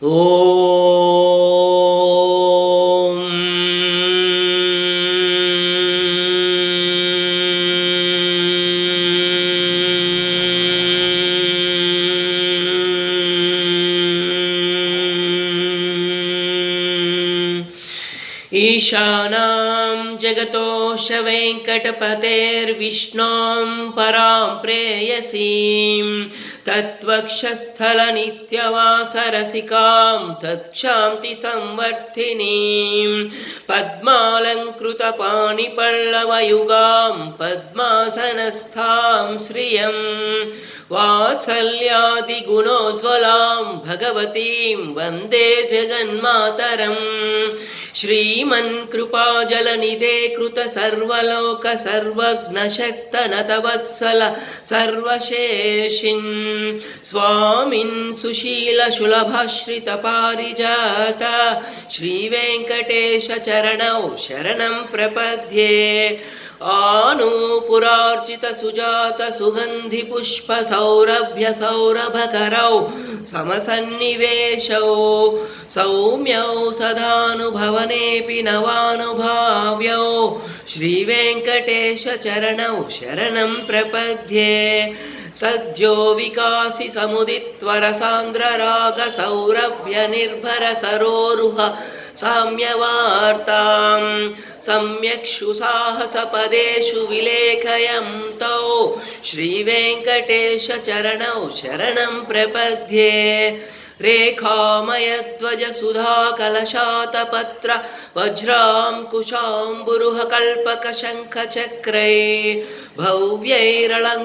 ఓం ईशानां जगतोऽश वेङ्कटपतेर्विष्णों परां प्रेयसीं तत्त्वक्षस्थलनित्यवासरसिकां तत्क्षान्ति संवर्धिनीं पद्मालङ्कृतपाणिपल्लवयुगां पद्मासनस्थां श्रियं वात्सल्यादिगुणोज्ज्वलां भगवतीं वन्दे जगन्मातरम् श्रीमन्कृपाजलनिधे कृत सर्वलोक सर्वज्ञशक्तनतवत्सल सर्वशेषिन् स्वामिन् सुशीलशुलभाश्रितपारिजात श्रीवेङ्कटेश चरणौ शरणं प्रपद्ये आनूपुरार्चित सुजात सुगन्धि पुष्प सौरभ्य सौरभकरौ समसन्निवेशौ सौम्यौ सदानुभवनेऽपि नवानुभाव्यौ श्रीवेङ्कटेश चरणौ शरणं प्रपद्ये सद्यो विकासि समुदित्वरसान्द्रराग सौरभ्य निर्भर सरोरुह साम्यवार्तां सम्यक्षु साहसपदेषु विलेखयन्तौ श्रीवेङ्कटेश चरणौ शरणं प्रपद्ये रेखामयध्वज सुधाकलशातपत्र वज्राङ्कुशाम्बुरुह कल्पक शङ्खचक्रै भव्यैरलङ्कृत